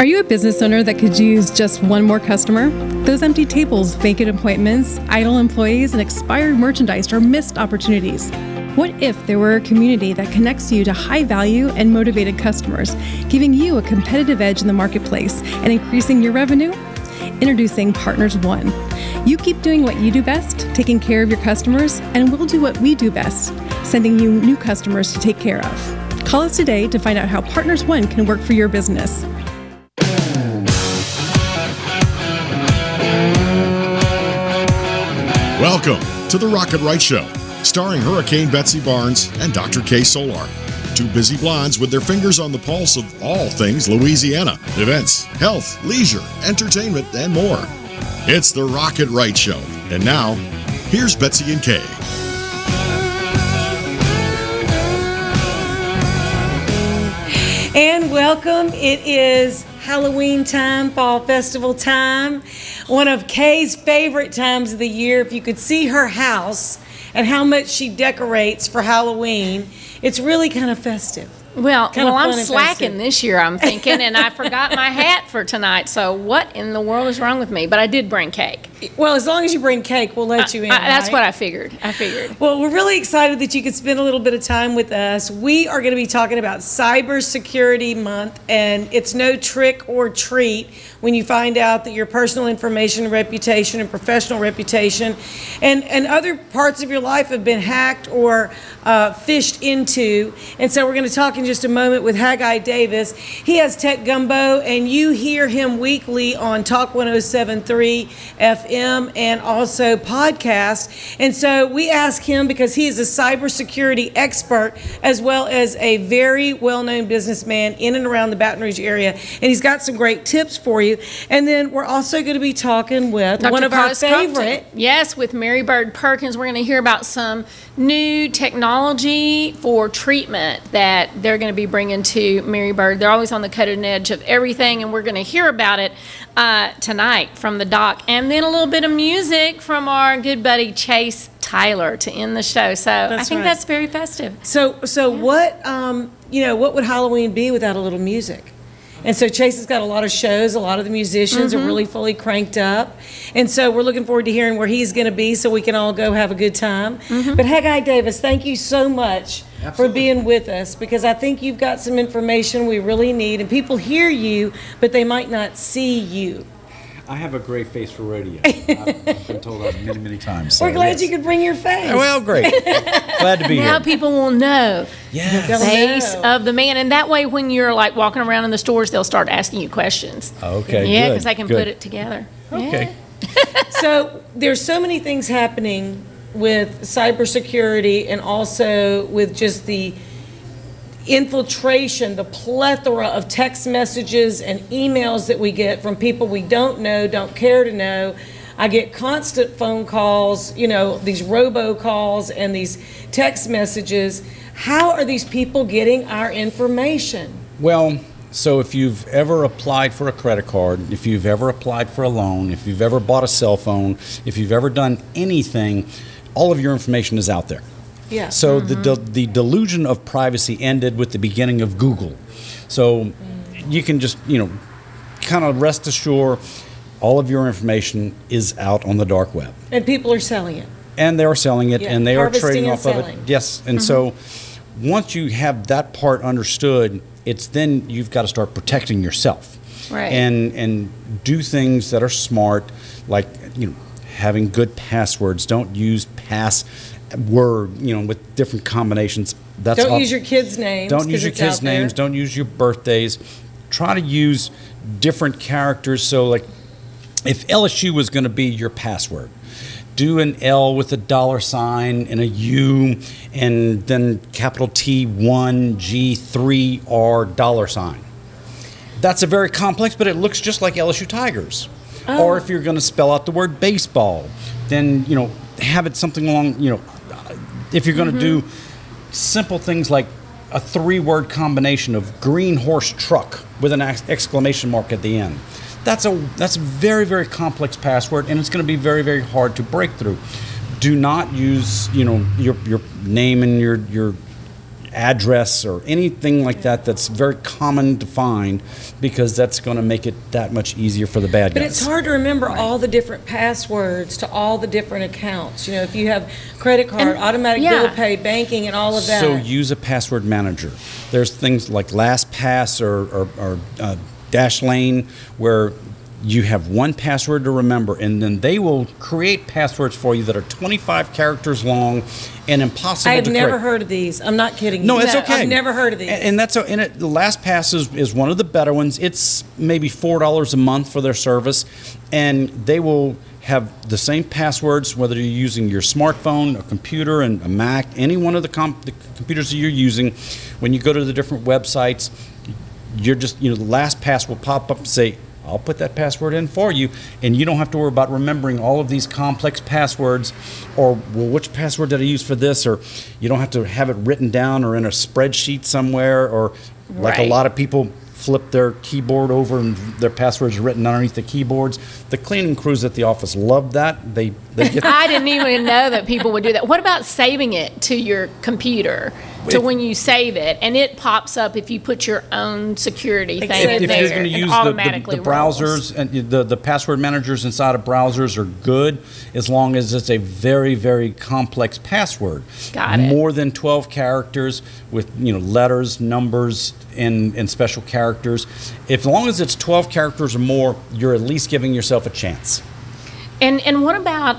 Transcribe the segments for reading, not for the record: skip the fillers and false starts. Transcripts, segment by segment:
Are you a business owner that could use just one more customer? Those empty tables, vacant appointments, idle employees, and expired merchandise are missed opportunities. What if there were a community that connects you to high-value and motivated customers, giving you a competitive edge in the marketplace and increasing your revenue? Introducing Partners One. You keep doing what you do best, taking care of your customers, and we'll do what we do best, sending you new customers to take care of. Call us today to find out how Partners One can work for your business. Welcome to the Rocket Right Show, starring Hurricane Betsy Barnes and Dr. K. Solar. Two busy blondes with their fingers on the pulse of all things Louisiana. Events, health, leisure, entertainment, and more. It's the Rocket Right Show. And now, here's Betsy and Kay. And welcome. It is Halloween time, fall festival time. One of Kay's favorite times of the year. If you could see her house and how much she decorates for Halloween, it's really kind of festive. Well, I'm slacking this year, I'm thinking, and I forgot my hat for tonight. So what in the world is wrong with me? But I did bring cake. Well, as long as you bring cake, we'll let you in. That's right? what I figured. Well, we're really excited that you could spend a little bit of time with us. We are going to be talking about Cybersecurity Month, and it's no trick or treat when you find out that your personal information, reputation, and professional reputation and other parts of your life have been hacked or fished into. And so we're going to talk in just a moment with Haggai Davis. He has TechGumbo, and you hear him weekly on Talk 107.3 FM and also podcast. And so we ask him because he is a cybersecurity expert as well as a very well-known businessman in and around the Baton Rouge area. And he's got some great tips for you. And then we're also going to be talking with Dr. one of our favorite. Yes, with Mary Bird Perkins. We're going to hear about some new technology for treatment that they're going to be bringing to Mary Bird. They're always on the cutting edge of everything, and we're going to hear about it tonight from the doc. And then a little bit of music from our good buddy Chase Tyler to end the show. So I think that's very festive. So what what would Halloween be without a little music? And so Chase has got a lot of shows. A lot of the musicians are really fully cranked up. And so we're looking forward to hearing where he's going to be so we can all go have a good time. But Haggai Davis, thank you so much for being with us, because I think you've got some information we really need. And people hear you, but they might not see you. I have a great face for radio. I've been told that many, many times. So We're glad you could bring your face. Well, great. Glad to be here. Now people will know the face know. of the man. And that way when you're like walking around in the stores, they'll start asking you questions. Okay, yeah, good, because they can good. put it together. Okay. Yeah. So there's so many things happening with cybersecurity and also with just the infiltration, the plethora of text messages and emails that we get from people we don't know, don't care to know. I get constant phone calls, these robocalls and these text messages. How are these people getting our information? Well, so if you've ever applied for a credit card, if you've ever applied for a loan, if you've ever bought a cell phone, if you've ever done anything, all of your information is out there. Yeah. So the delusion of privacy ended with the beginning of Google. So you can just, kind of rest assured all of your information is out on the dark web. And people are selling it. And they are selling it, and they are trading off of it. Yes. And so once you have that part understood, it's then you've got to start protecting yourself. Right. And do things that are smart, like, having good passwords. Don't use password, with different combinations. Don't use your kids' names. Don't use your kids' names. Don't use your birthdays. Try to use different characters. So, like, if LSU was going to be your password, do an L with a $sign and a U, and then capital T1 G3 R $sign. That's a very complex, but it looks just like LSU Tigers. Oh. Or if you're going to spell out the word baseball, then have it something along. If you're going to do simple things like a 3-word combination of green horse truck with an exclamation mark at the end. That's a very, very complex password, and it's going to be very, very hard to break through. Do not use your name and your address or anything like that that's very common to find, because that's going to make it that much easier for the bad guys. But it's hard to remember all the different passwords to all the different accounts. You know, if you have credit card, automatic bill pay, banking, and all of that. So use a password manager. There's things like LastPass or Dashlane, where you have one password to remember, and then they will create passwords for you that are 25 characters long and impossible to create. I've never heard of these. I'm not kidding you. No, it's okay. I've never heard of these. And that's the LastPass is one of the better ones. It's maybe $4 a month for their service, and they will have the same passwords whether you're using your smartphone, a computer, and a Mac, any one of the computers that you're using. When you go to the different websites, you're just, the LastPass will pop up and say, I'll put that password in for you, and you don't have to worry about remembering all of these complex passwords, or, well, which password did I use for this, or you don't have to have it written down or in a spreadsheet somewhere, or like a lot of people flip their keyboard over and their passwords are written underneath the keyboards. The cleaning crews at the office love that. They get I didn't even know that people would do that. What about saving it to your computer? When you save it, and it pops up if you put your own security thing in there. If you're going to use the browsers, and the password managers inside of browsers are good, as long as it's a very, very complex password. Got it. More than 12 characters with letters, numbers, and special characters. As long as it's 12 characters or more, you're at least giving yourself a chance. And what about,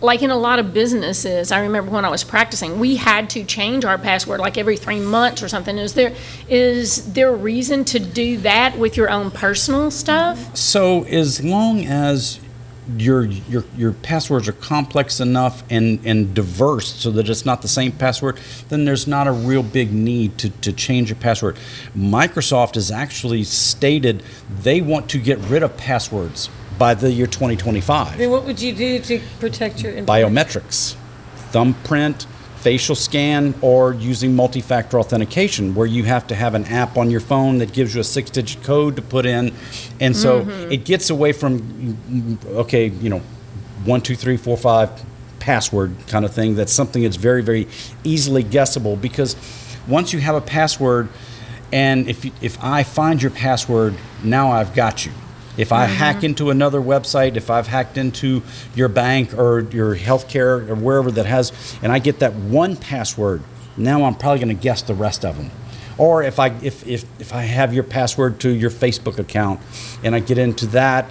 like in a lot of businesses, I remember when I was practicing, we had to change our password like every 3 months or something. Is there a reason to do that with your own personal stuff? So as long as your passwords are complex enough and diverse so that it's not the same password, then there's not a real big need to change your password. Microsoft has actually stated they want to get rid of passwords by the year 2025. Then what would you do to protect your information? Biometrics, thumbprint, facial scan, or using multi-factor authentication, where you have to have an app on your phone that gives you a 6-digit code to put in. And so it gets away from, 1, 2, 3, 4, 5 password kind of thing. That's something that's very, very easily guessable, because once you have a password, and if I find your password, now I've got you. If I hack into another website, if I've hacked into your bank or your healthcare or wherever that has, and I get that one password, now I'm probably going to guess the rest of them. Or if I have your password to your Facebook account and I get into that,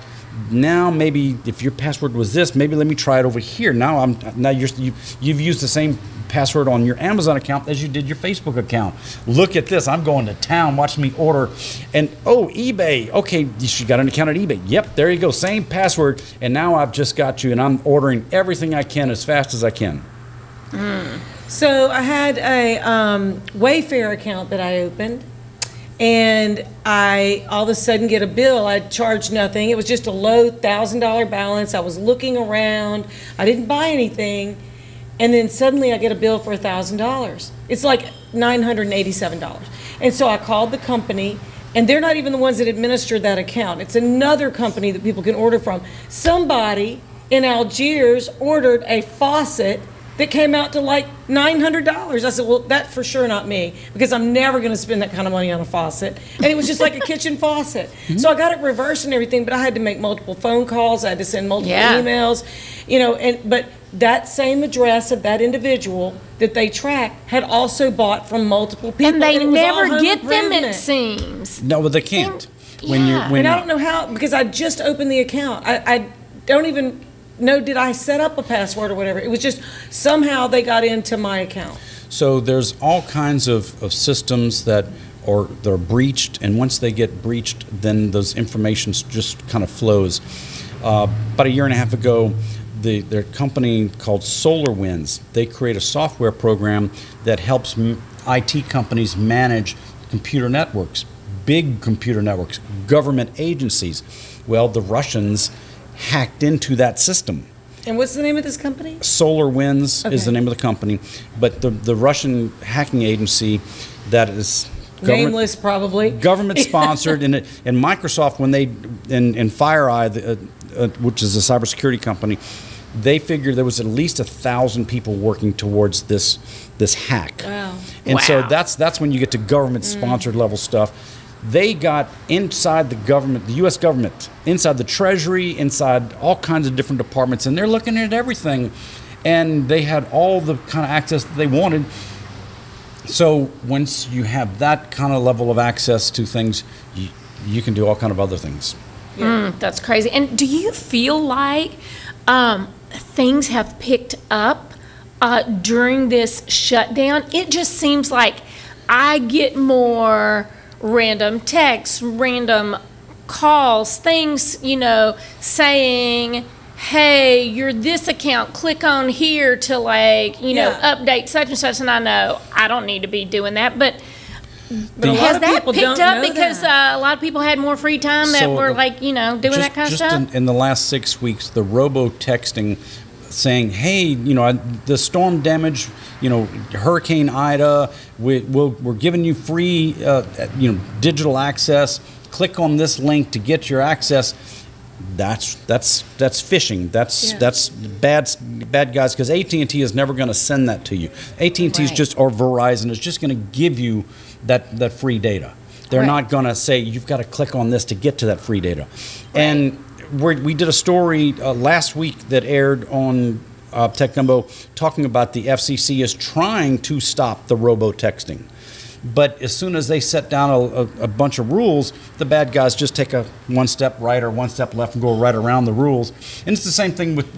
now maybe if your password was this, maybe let me try it over here. Now you've used the same password on your Amazon account as you did your Facebook account. Look at this. I'm going to town. Watch me order. And eBay. Okay, you got an account at eBay. Yep, there you go. Same password. And now I've just got you, and I'm ordering everything I can as fast as I can. So I had a Wayfair account that I opened, and I all of a sudden get a bill. I charged nothing. It was just a low $1,000 balance. I was looking around. I didn't buy anything. And then suddenly I get a bill for $1,000. It's like $987. And so I called the company, and they're not even the ones that administer that account. It's another company that people can order from. Somebody in Algiers ordered a faucet that came out to like $900. I said, well, that's for sure not me, because I'm never going to spend that kind of money on a faucet. And it was just like a kitchen faucet. So I got it reversed and everything, but I had to make multiple phone calls. I had to send multiple emails, but that same address of that individual that they track had also bought from multiple people. And they never get them, it seems. No, but they can't. And I don't know how, because I just opened the account. I don't even know, did I set up a password or whatever? It was just somehow they got into my account. So there's all kinds of systems that they're breached, and once they get breached, then those information just kind of flows. About a year and a half ago, their company called SolarWinds, they create a software program that helps IT companies manage computer networks, big computer networks, government agencies. Well, the Russians hacked into that system. And what's the name of this company? SolarWinds is the name of the company, but the Russian hacking agency that is nameless, probably government sponsored, and Microsoft, when they and FireEye, which is a cybersecurity company, they figured there was at least 1,000 people working towards this hack. Wow. And so that's when you get to government sponsored level stuff. They got inside the government, the U.S. government, inside the Treasury, inside all kinds of different departments, and they're looking at everything. And they had all the kind of access that they wanted. So once you have that kind of level of access to things, you can do all kind of other things. That's crazy. And do you feel like things have picked up during this shutdown? It just seems like I get more random texts, random calls, things, saying, hey, you're this account, click on here to update such and such. And I know I don't need to be doing that, but has that picked up because a lot of people had more free time that were doing that kind of stuff? In the last 6 weeks, the robo-texting saying, hey, the storm damage, Hurricane Ida, we're giving you free, digital access. Click on this link to get your access. That's phishing. That's bad guys, because AT&T is never going to send that to you. AT&T is just, or Verizon is just going to give you that free data. They're not going to say you've got to click on this to get to that free data. And we did a story last week that aired on TechGumbo talking about the FCC is trying to stop the robo-texting. But as soon as they set down a bunch of rules, the bad guys just take a one step right or one step left and go right around the rules. And it's the same thing with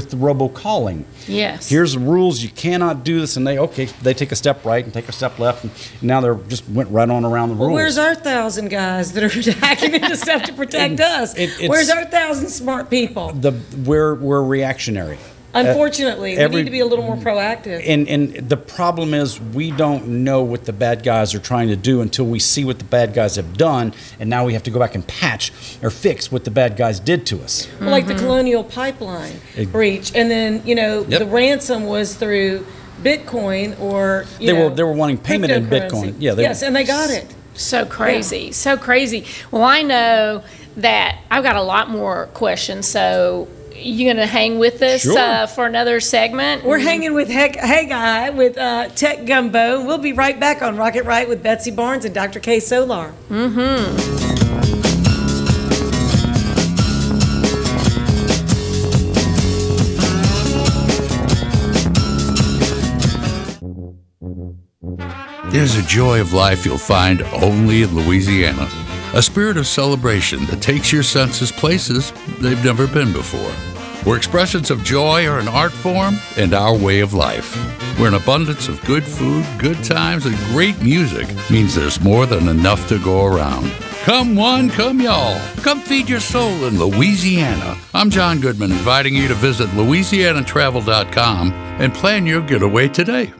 the robocalling. Yes. Here's the rules. You cannot do this. And they take a step right and take a step left. And now they're just went right on around the rules. Where's our 1,000 guys that are hacking into stuff to protect us? Where's our 1,000 smart people? We're reactionary. Unfortunately, we need to be a little more proactive. And the problem is we don't know what the bad guys are trying to do until we see what the bad guys have done, and now we have to go back and patch or fix what the bad guys did to us. Well, like the Colonial Pipeline breach, and then the ransom was through Bitcoin or they were wanting payment in Bitcoin. Yes, and they got it. So crazy, so crazy. Well, I know that I've got a lot more questions, so. You gonna hang with us for another segment? We're hanging with Haggai with TechGumbo. We'll be right back on Rocket Right with Betsy Barnes and Dr. K. Solar. There's a joy of life you'll find only in Louisiana. A spirit of celebration that takes your senses places they've never been before. Where expressions of joy are an art form and our way of life. Where an abundance of good food, good times, and great music means there's more than enough to go around. Come one, come y'all. Come feed your soul in Louisiana. I'm John Goodman, inviting you to visit LouisianaTravel.com and plan your getaway today.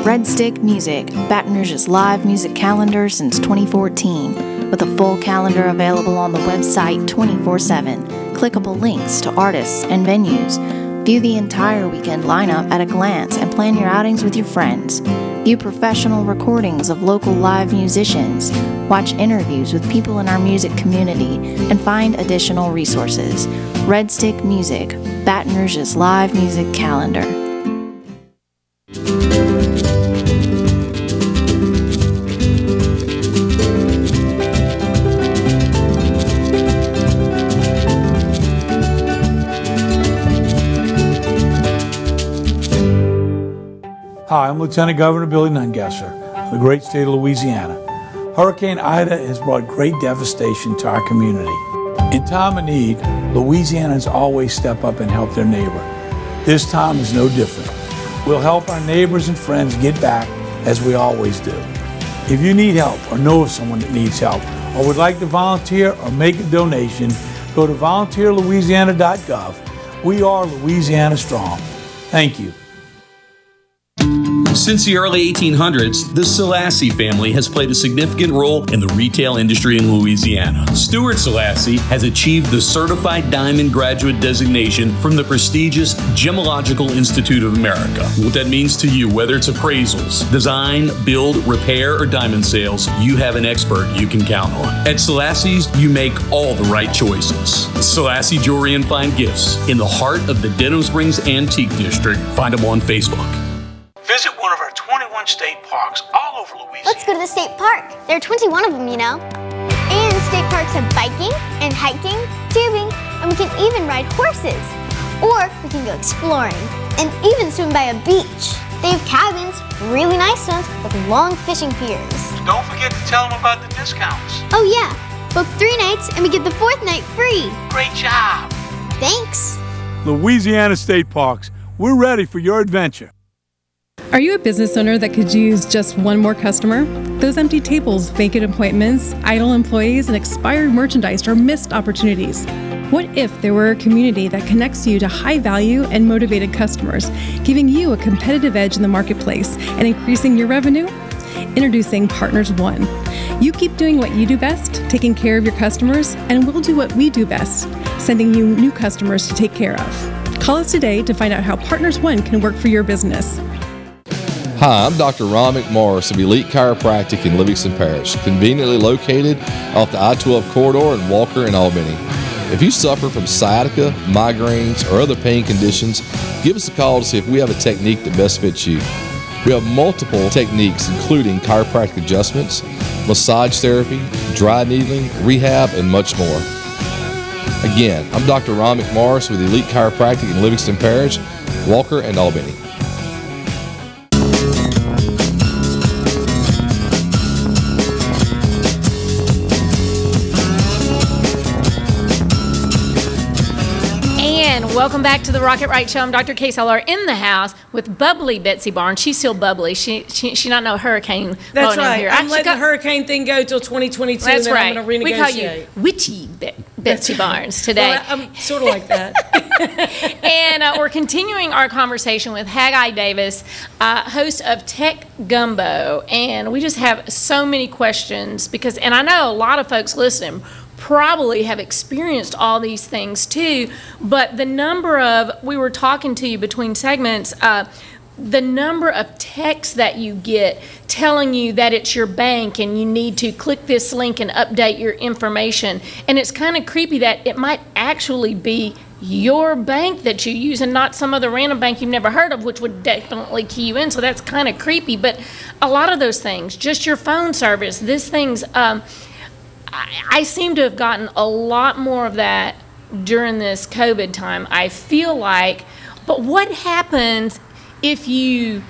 Red Stick Music, Baton Rouge's live music calendar since 2014, with a full calendar available on the website 24/7, clickable links to artists and venues. View the entire weekend lineup at a glance and plan your outings with your friends. View professional recordings of local live musicians, watch interviews with people in our music community, and find additional resources. Red Stick Music, Baton Rouge's live music calendar. Hi, I'm Lieutenant Governor Billy Nungesser of the great state of Louisiana. Hurricane Ida has brought great devastation to our community. In time of need, Louisianans always step up and help their neighbor. This time is no different. We'll help our neighbors and friends get back as we always do. If you need help or know of someone that needs help or would like to volunteer or make a donation, go to volunteerlouisiana.gov. We are Louisiana Strong. Thank you. Since the early 1800s, the Selassie family has played a significant role in the retail industry in Louisiana. Stuart Selassie has achieved the Certified Diamond Graduate designation from the prestigious Gemological Institute of America. What that means to you, whether it's appraisals, design, build, repair, or diamond sales, you have an expert you can count on. At Selassie's, you make all the right choices. Selassie Jewelry and Fine Gifts in the heart of the Denham Springs Antique District. Find them on Facebook. Visit one of our 21 state parks all over Louisiana. Let's go to the state park. There are 21 of them, you know. And state parks have biking and hiking, tubing, and we can even ride horses. Or we can go exploring and even swim by a beach. They have cabins, really nice ones, with long fishing piers. Don't forget to tell them about the discounts. Oh yeah, book 3 nights and we get the 4th night free. Great job. Thanks. Louisiana State Parks, we're ready for your adventure. Are you a business owner that could use just one more customer? Those empty tables, vacant appointments, idle employees, and expired merchandise are missed opportunities. What if there were a community that connects you to high-value and motivated customers, giving you a competitive edge in the marketplace and increasing your revenue? Introducing Partners One. You keep doing what you do best, taking care of your customers, and we'll do what we do best, sending you new customers to take care of. Call us today to find out how Partners One can work for your business. Hi, I'm Dr. Ron Mcmorris of Elite Chiropractic in Livingston Parish, conveniently located off the I-12 corridor in Walker and Albany. If you suffer from sciatica, migraines, or other pain conditions, give us a call to see if we have a technique that best fits you. We have multiple techniques including chiropractic adjustments, massage therapy, dry needling, rehab, and much more. Again, I'm Dr. Ron McMorris with Elite Chiropractic in Livingston Parish, Walker, and Albany. Welcome back to the Rocket Right Show. I'm Dr. Kay Solar in the house with bubbly Betsy Barnes. She's still bubbly. She not no hurricane. That's right. Here. I'm letting the hurricane thing go till 2022. That's and then right. I'm going to renegotiate. We call you witchy Betsy Barnes today. Well, I'm sort of like that. And we're continuing our conversation with Haggai Davis, host of TechGumbo, and we just have so many questions because, and I know a lot of folks listening probably have experienced all these things too, but the number of, we were talking to you between segments, the number of texts that you get telling you that it's your bank and you need to click this link and update your information, and it's kind of creepy that it might actually be your bank that you use and not some other random bank you've never heard of, which would definitely key you in, so that's kind of creepy. But a lot of those things, just your phone service, this thing's I seem to have gotten a lot more of that during this COVID time, I feel like. But what happens if you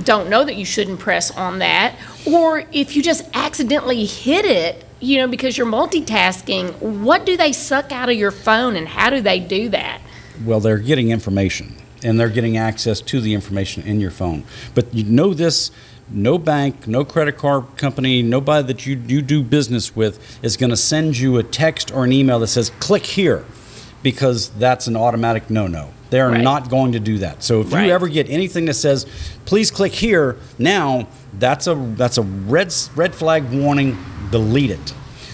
don't know that you shouldn't press on that, or if you just accidentally hit it, you know, because you're multitasking? What do they suck out of your phone, and how do they do that? Well, they're getting information, and they're getting access to the information in your phone. But you know this, no bank, no credit card company, nobody that you do business with is going to send you a text or an email that says, click here, because that's an automatic no-no. They're Right. not going to do that. So if Right. you ever get anything that says, please click here, now that's a red flag warning, delete it.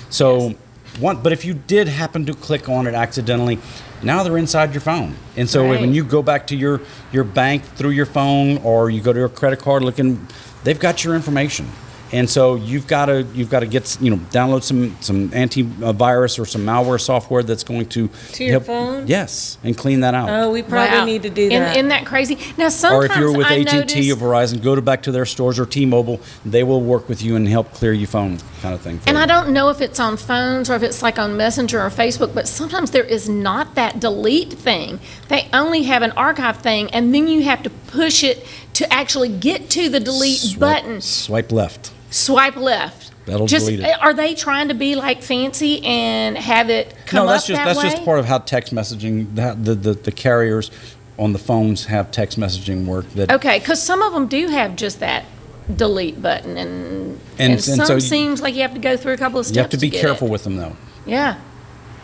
So, but if you did happen to click on it accidentally, now they're inside your phone. And so Right. when you go back to your bank through your phone, or you go to your credit card looking, they've got your information. And so you've got to get, download some antivirus or some malware software that's going to To your phone? Yes, and clean that out. Oh, we probably Wow. need to do that. Isn't that crazy? Now, sometimes Or if you're with I AT&T or notice, Verizon, go back to their stores, or T-Mobile. They will work with you and help clear your phone, kind of thing. and I don't know if it's on phones or if it's like on Messenger or Facebook, but sometimes there is not that delete thing. They only have an archive thing, and then you have to push it to actually get to the delete button. Swipe left. Swipe left. That'll delete it. Are they trying to be like fancy and have it come No, that's up just that way? just part of how text messaging, the carriers on the phones have text messaging work. That Okay, because some of them do have just that delete button, and some so seems like you have to go through a couple of steps. you have to be get careful it. with them, though. Yeah,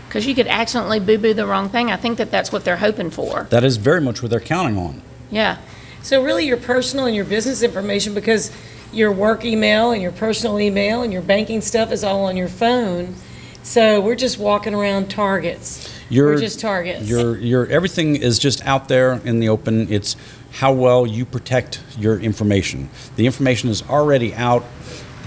because you could accidentally boo-boo the wrong thing. I think that's what they're hoping for. That is very much what they're counting on. Yeah. So really your personal and your business information, because your work email and your personal email and your banking stuff is all on your phone. So we're just walking around targets. We're just targets. Your everything is just out there in the open. It's how well you protect your information. The information is already out,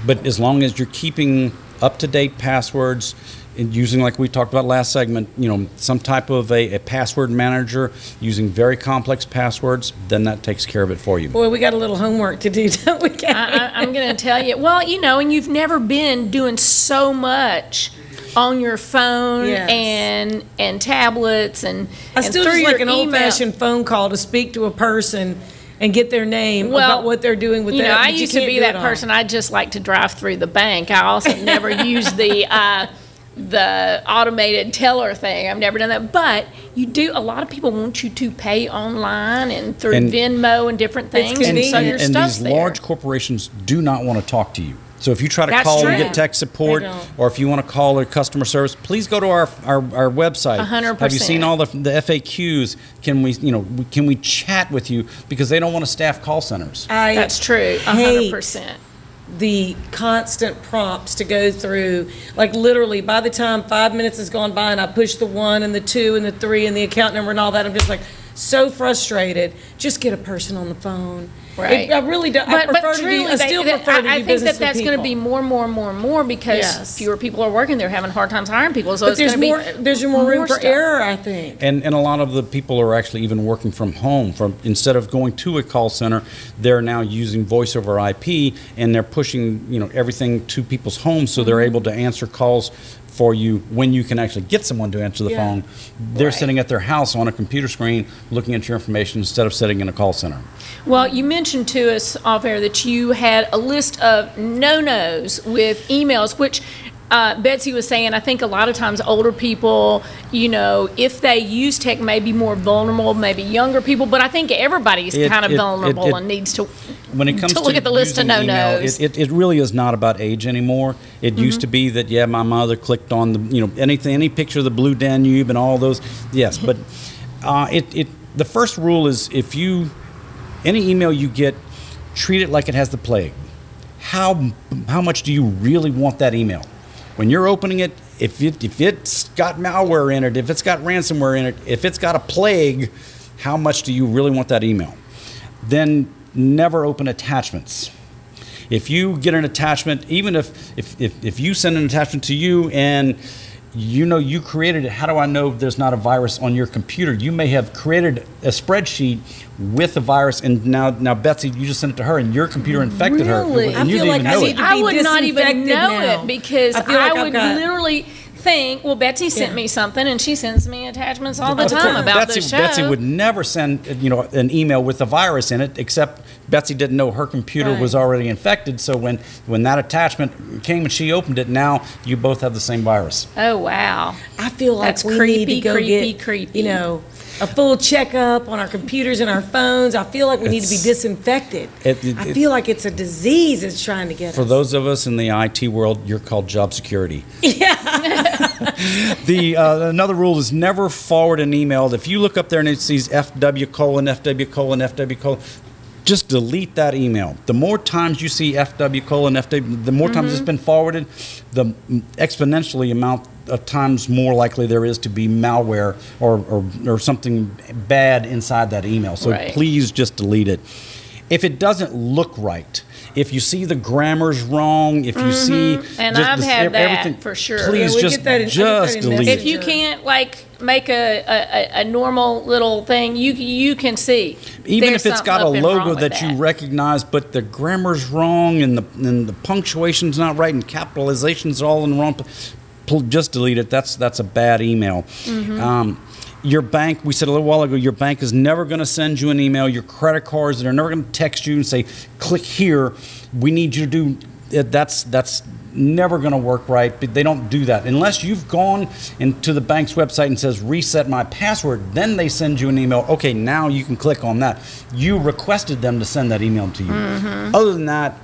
but as long as you're keeping up-to-date passwords and using, like we talked about last segment, some type of a password manager using very complex passwords, then that takes care of it for you. Boy, we got a little homework to do, don't we, Kathy? I'm going to tell you. Well, and you've never been doing so much on your phone and tablets and I still through just like your an old-fashioned phone call to speak to a person and get their name about what they're doing with that. I used to be that person. I just like to drive through the bank. I also never used the automated teller thing. I've never done that. But a lot of people want you to pay online and through Venmo and different things. And these large corporations do not want to talk to you. So if you try to call and get tech support, or if you want to call their customer service, please go to our website. 100%. Have you seen all the FAQs? Can we chat with you? Because they don't want to staff call centers. That's true. 100%. The constant prompts to go through, like literally by the time 5 minutes has gone by and I push the 1 and the 2 and the 3 and the account number and all that, I'm just like so frustrated. Just get a person on the phone. Right. I really do. I still prefer to do business with people. I think that's going to be more because fewer people are working. They're having hard times hiring people. So but there's more room for error, I think. And a lot of the people are actually even working from home. Instead of going to a call center, they're now using voice over IP, and they're pushing everything to people's homes, so they're able to answer calls for you when you can actually get someone to answer the phone. They're sitting at their house on a computer screen looking at your information instead of sitting in a call center. Well, you mentioned to us off air that you had a list of no-nos with emails, which Betsy was saying, I think a lot of times older people, if they use tech, may be more vulnerable, maybe younger people, but I think everybody's kind of vulnerable and needs to when it comes to look at the list of no-nos. It really is not about age anymore. It used to be that, my mother clicked on any picture of the Blue Danube and all those, yes, but the first rule is any email you get, treat it like it has the plague. How much do you really want that email? When you're opening it, if it's got malware in it, if it's got ransomware in it, if it's got a plague, how much do you really want that email? Then never open attachments. If you get an attachment, even if you send an attachment to you and you created it, how do I know there's not a virus on your computer? You may have created a spreadsheet with a virus, and now Betsy, you just sent it to her, and your computer infected her, and you didn't even know it. I would not even know it because I would literally think, well, Betsy sent me something, and she sends me attachments all the time about the show. Betsy would never send an email with a virus in it, except Betsy didn't know her computer was already infected. So when that attachment came and she opened it, now you both have the same virus. Oh wow! I feel like that's we need to go get a full checkup on our computers and our phones. I feel like we need to be disinfected. I feel like it's a disease that's trying to get us. For those of us in the IT world, you're called job security. Yeah. Another rule is never forward an email. If you look up there and it says FW:, just delete that email. The more times you see FW:, the more times it's been forwarded, the exponentially amount of times more likely there is to be malware or something bad inside that email. So please just delete it. If it doesn't look right, if you see the grammar's wrong, if you see and I've had that for sure. Please just delete it. If you can't make a normal little thing, you can see. Even if it's got a logo that you recognize, but the grammar's wrong and the punctuation's not right and capitalization's all in the wrong place, just delete it. That's a bad email. Your bank, we said a little while ago, your bank is never going to send you an email. Your credit cards, they're never going to text you and say, click here. We need you to do it. That's never going to work right. But they don't do that. Unless you've gone into the bank's website and says, reset my password, then they send you an email. Okay, now you can click on that. You requested them to send that email to you. Other than that,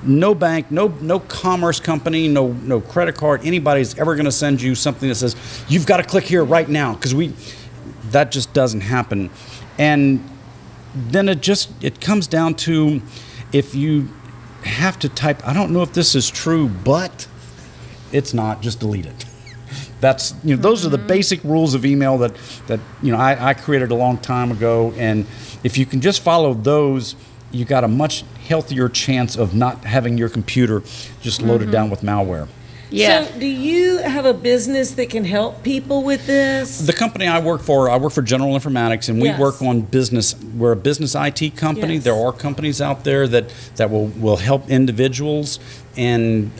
no bank, no commerce company, no credit card, anybody's ever going to send you something that says, you've got to click here right now, because that just doesn't happen. And then it comes down to, if you have to type, I don't know if this is true, but it's not, just delete it. That's, those are the basic rules of email that I created a long time ago, and if you can just follow those, you got a much healthier chance of not having your computer just loaded down with malware. Yeah. So do you have a business that can help people with this? The company I work for General Informatics, and we work on business. We're a business IT company. There are companies out there that will help individuals, and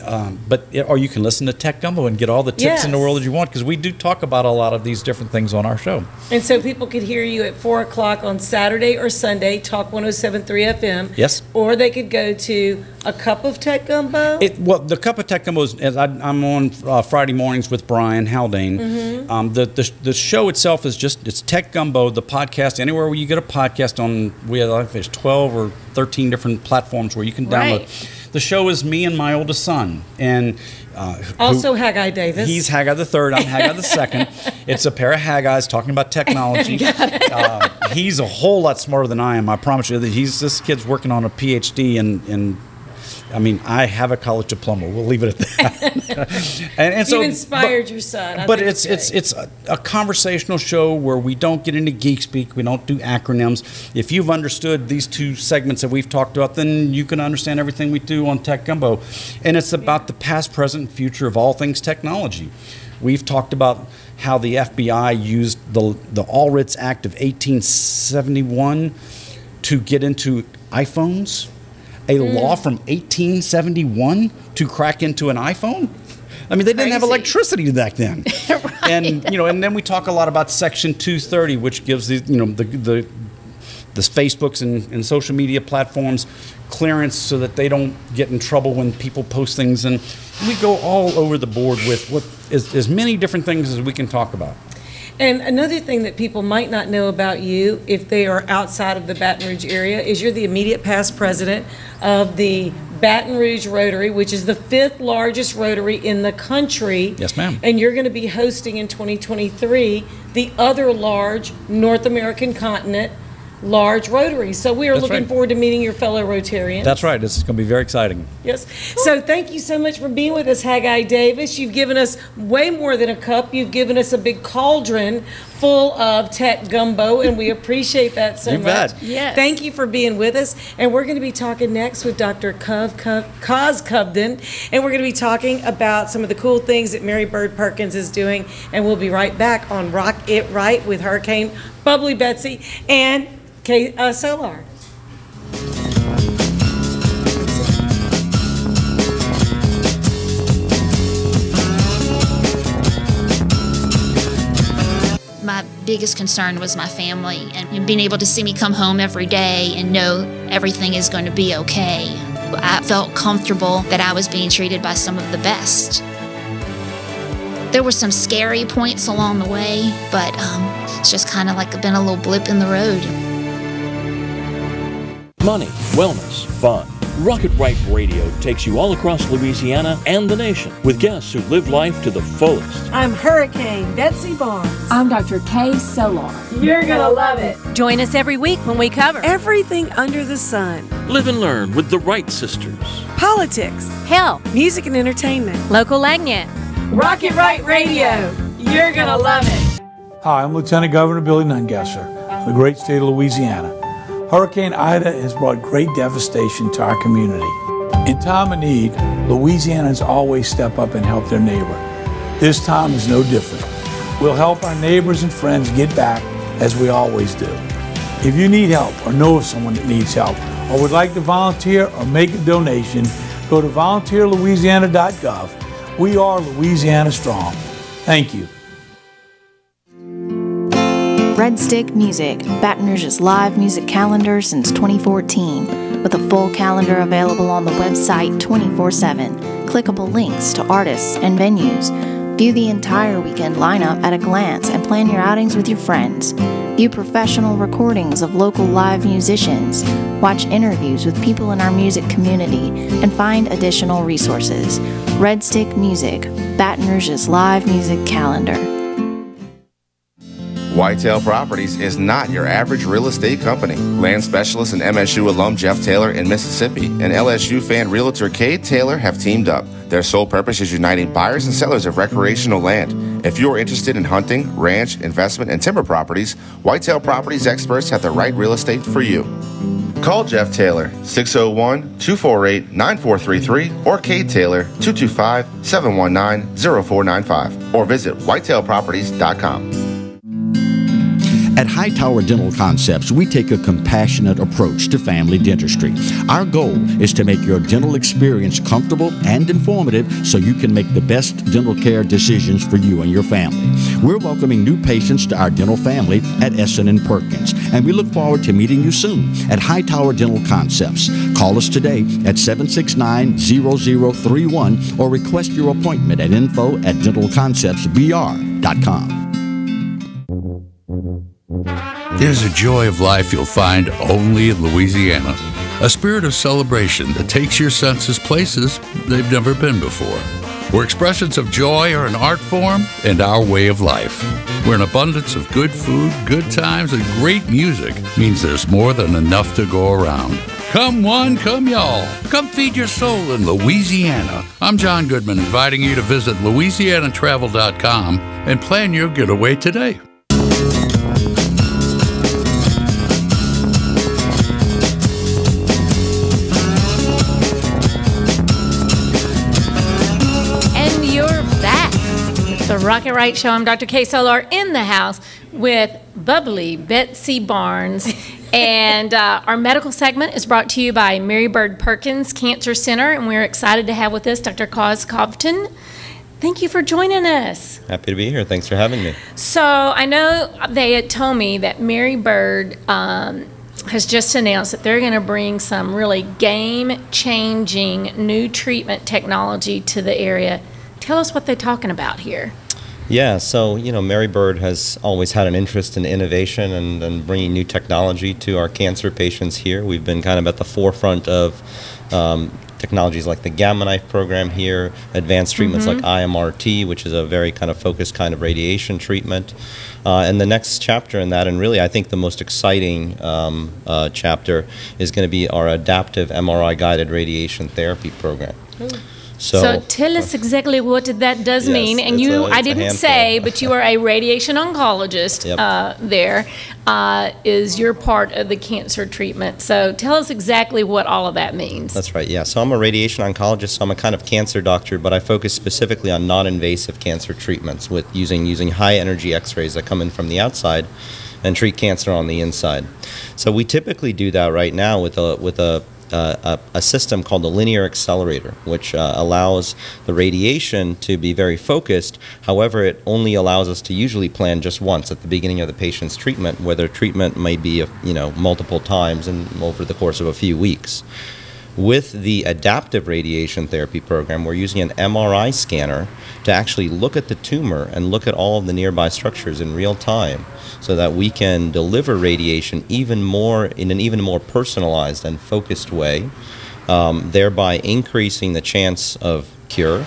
or you can listen to TechGumbo and get all the tips in the world that you want, because we do talk about a lot of these different things on our show. And so people could hear you at 4 o'clock on Saturday or Sunday, Talk 107.3 FM. Yes. Or they could go to A Cup of TechGumbo. Well, the Cup of TechGumbo is, I'm on Friday mornings with Brian Haldane. The show itself is it's TechGumbo, the podcast. Anywhere where you get a podcast on, there's 12 or 13 different platforms where you can download. Right. The show is me and my oldest son, and also Haggai Davis. He's Haggai the third. I'm Haggai the second. It's a pair of Haggais talking about technology. He's a whole lot smarter than I am. I promise you. This kid's working on a PhD in I have a college diploma. We'll leave it at that. and so, you inspired your son. But it's a conversational show where we don't get into geek speak. We don't do acronyms. If you've understood these two segments that we've talked about, then you can understand everything we do on TechGumbo. And it's about the past, present, and future of all things technology. We've talked about how the FBI used the All Writs Act of 1871 to get into iPhones. A law from 1871 to crack into an iPhone? I mean, they didn't have electricity back then. Right. And and then we talk a lot about Section 230, which gives the Facebooks and social media platforms clearance so that they don't get in trouble when people post things. And we go all over the board with as many different things as we can talk about. And another thing that people might not know about you, if they are outside of the Baton Rouge area, is you're the immediate past president of the Baton Rouge Rotary, which is the 5th largest Rotary in the country. Yes, ma'am. And you're going to be hosting in 2023 the other large North American continent large Rotary. So we are looking forward to meeting your fellow Rotarians. That's right. It's going to be very exciting. Yes. So thank you so much for being with us, Haggai Davis. You've given us way more than a cup. You've given us a big cauldron full of TechGumbo, and we appreciate that so much. Bet. Yes. Thank you for being with us. And we're going to be talking next with Dr. Kovtun, and we're going to be talking about some of the cool things that Mary Bird Perkins is doing. And we'll be right back on Rock It Right with Hurricane Bubbly Betsy and Solar. My biggest concern was my family and being able to see me come home every day and know everything is going to be okay. I felt comfortable that I was being treated by some of the best. There were some scary points along the way, but it's just kind of like been a little blip in the road. Money, wellness, fun. Rocket Right Radio takes you all across Louisiana and the nation with guests who live life to the fullest. I'm Hurricane Betsy Barnes. I'm Dr. Kay Solar. You're gonna love it. Join us every week when we cover everything under the sun. Live and learn with the Wright sisters. Politics, health, music and entertainment, local Lagnet. Rocket Right Radio. You're gonna love it. Hi, I'm Lieutenant Governor Billy Nungesser of the great state of Louisiana. Hurricane Ida has brought great devastation to our community. In time of need, Louisianans always step up and help their neighbor. This time is no different. We'll help our neighbors and friends get back as we always do. If you need help or know of someone that needs help or would like to volunteer or make a donation, go to volunteerlouisiana.gov. We are Louisiana Strong. Thank you. Red Stick Music, Baton Rouge's live music calendar since 2014, with a full calendar available on the website 24/7, clickable links to artists and venues. View the entire weekend lineup at a glance and plan your outings with your friends. View professional recordings of local live musicians, watch interviews with people in our music community, and find additional resources. Red Stick Music, Baton Rouge's live music calendar. Whitetail Properties is not your average real estate company. Land specialist and MSU alum Jeff Taylor in Mississippi and LSU fan realtor Kay Taylor have teamed up. Their sole purpose is uniting buyers and sellers of recreational land. If you're interested in hunting, ranch, investment, and timber properties, Whitetail Properties experts have the right real estate for you. Call Jeff Taylor, 601-248-9433, or Kay Taylor, 225-719-0495, or visit whitetailproperties.com. At Hightower Dental Concepts, we take a compassionate approach to family dentistry. Our goal is to make your dental experience comfortable and informative so you can make the best dental care decisions for you and your family. We're welcoming new patients to our dental family at Essen and Perkins, and we look forward to meeting you soon at Hightower Dental Concepts. Call us today at 769-0031 or request your appointment at info@dentalconceptsbr.com. There's a joy of life you'll find only in Louisiana. A spirit of celebration that takes your senses places they've never been before. Where expressions of joy are an art form and our way of life. Where an abundance of good food, good times, and great music means there's more than enough to go around. Come one, come y'all. Come feed your soul in Louisiana. I'm John Goodman, inviting you to visit LouisianaTravel.com and plan your getaway today. The Rocket Right Show. I'm Dr. Kay Solar in the house with bubbly Betsy Barnes. And our medical segment is brought to you by Mary Bird Perkins Cancer Center. And we're excited to have with us Dr. Kovtun. Thank you for joining us. Happy to be here. Thanks for having me. So I know they had told me that Mary Bird has just announced that they're going to bring some really game-changing new treatment technology to the area. Tell us what they're talking about here. Yeah, so, Mary Bird has always had an interest in innovation and bringing new technology to our cancer patients here. We've been kind of at the forefront of technologies like the Gamma Knife program here, advanced treatments like IMRT, which is a very kind of focused kind of radiation treatment. And the next chapter in that, and really I think the most exciting chapter, is going to be our adaptive MRI-guided radiation therapy program. Ooh. So tell us exactly what that does mean. And I didn't say, but you are a radiation oncologist there. Is your part of the cancer treatment. So tell us exactly what all of that means. That's right, yeah. So I'm a radiation oncologist, so I'm a kind of cancer doctor, but I focus specifically on non-invasive cancer treatments with using high-energy x-rays that come in from the outside and treat cancer on the inside. So we typically do that right now with a system called the linear accelerator, which allows the radiation to be very focused. However, it only allows us to usually plan just once at the beginning of the patient's treatment, where their treatment may be multiple times and over the course of a few weeks. With the adaptive radiation therapy program, we're using an MRI scanner to actually look at the tumor and look at all of the nearby structures in real time, so that we can deliver radiation in an even more personalized and focused way, thereby increasing the chance of cure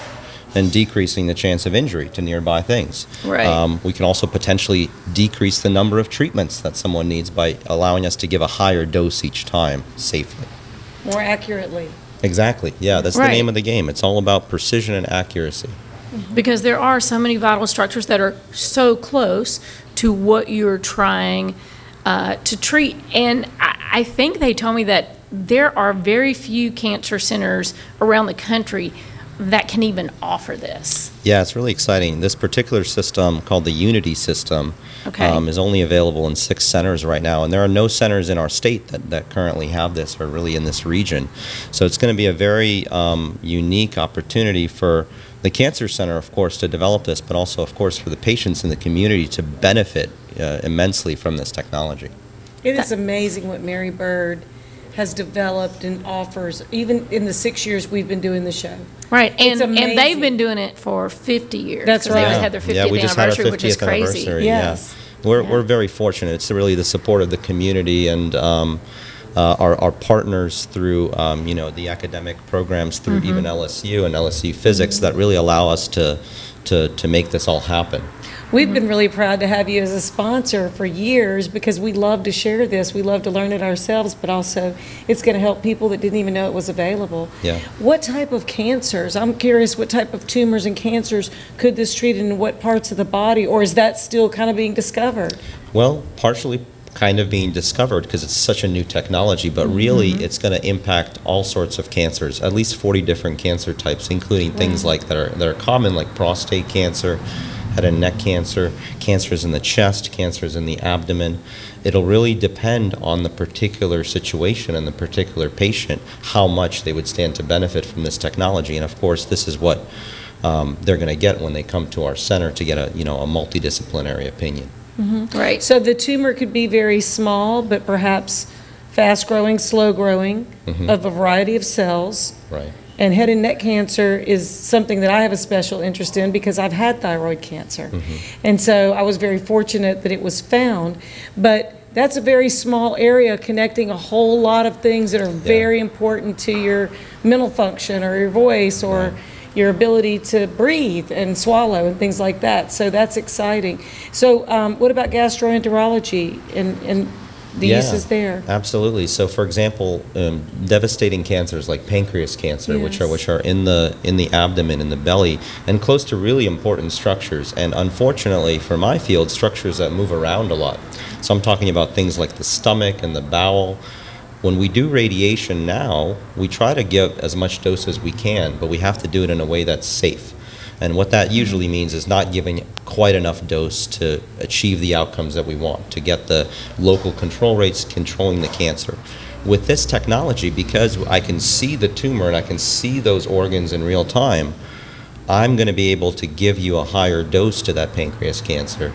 and decreasing the chance of injury to nearby things. Right. We can also potentially decrease the number of treatments that someone needs by allowing us to give a higher dose each time safely. More accurately. Exactly. Yeah, that's the name of the game. It's all about precision and accuracy. Because there are so many vital structures that are so close to what you're trying to treat. And I think they told me that there are very few cancer centers around the country that can even offer this. Yeah, it's really exciting. This particular system, called the Unity system, is only available in 6 centers right now, and there are no centers in our state that currently have this, or really in this region. So it's going to be a very unique opportunity for the Cancer Center, of course, to develop this, but also, of course, for the patients in the community to benefit immensely from this technology. It is amazing what Mary Bird has developed and offers, even in the 6 years we've been doing the show. Right, and they've been doing it for 50 years. That's right. They had their 50th anniversary, which is crazy. Yes. Yeah. We're very fortunate. It's really the support of the community and our partners through the academic programs, through even LSU and LSU Physics, that really allow us to make this all happen. We've been really proud to have you as a sponsor for years because we love to share this. We love to learn it ourselves, but also it's going to help people that didn't even know it was available. Yeah. What type of cancers? I'm curious, what type of tumors and cancers could this treat in what parts of the body, or is that still kind of being discovered? Well, partially kind of being discovered because it's such a new technology, but really it's going to impact all sorts of cancers, at least 40 different cancer types, including things like that are common, like prostate cancer, head and neck cancer, cancers in the chest, cancers in the abdomen. It'll really depend on the particular situation and the particular patient, how much they would stand to benefit from this technology. And of course, this is what they're going to get when they come to our center to get a multidisciplinary opinion. Right. So the tumor could be very small, but perhaps fast-growing, slow-growing, of a variety of cells. Right. And head and neck cancer is something that I have a special interest in because I've had thyroid cancer. And so I was very fortunate that it was found. But that's a very small area connecting a whole lot of things that are very important to your mental function or your voice or your ability to breathe and swallow and things like that. So that's exciting. So what about gastroenterology and the uses there? Absolutely. So for example, devastating cancers like pancreas cancer, which are in the abdomen, in the belly, and close to really important structures. And unfortunately for my field, structures that move around a lot. So I'm talking about things like the stomach and the bowel. When we do radiation now, we try to give as much dose as we can, but we have to do it in a way that's safe. And what that usually means is not giving quite enough dose to achieve the outcomes that we want, to get the local control rates controlling the cancer. With this technology, because I can see the tumor and I can see those organs in real time, I'm going to be able to give you a higher dose to that pancreas cancer.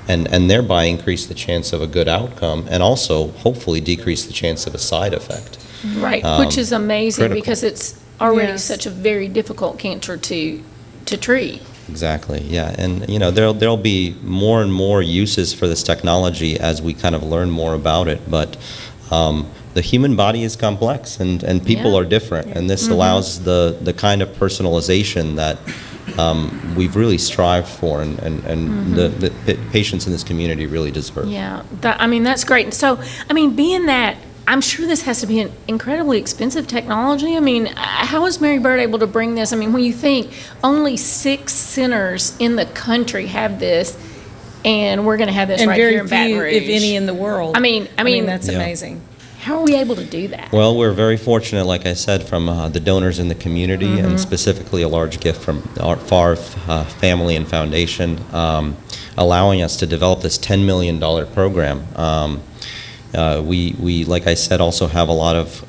And thereby increase the chance of a good outcome and also hopefully decrease the chance of a side effect. Right, which is amazing critical. because it's already such a very difficult cancer to treat. Exactly, yeah. And there'll be more and more uses for this technology as we kind of learn more about it, but the human body is complex and people are different, and this allows the kind of personalization that we've really strived for and the patients in this community really deserve. Yeah, that's great. So, being that, I'm sure this has to be an incredibly expensive technology. How is Mary Bird able to bring this? When you think only 6 centers in the country have this, and we're going to have this right here in Baton Rouge. If any, in the world. I mean, that's amazing. How are we able to do that? Well, we're very fortunate, like I said, from the donors in the community, and specifically a large gift from our FAR family and foundation, allowing us to develop this $10 million program. We, like I said, also have a lot of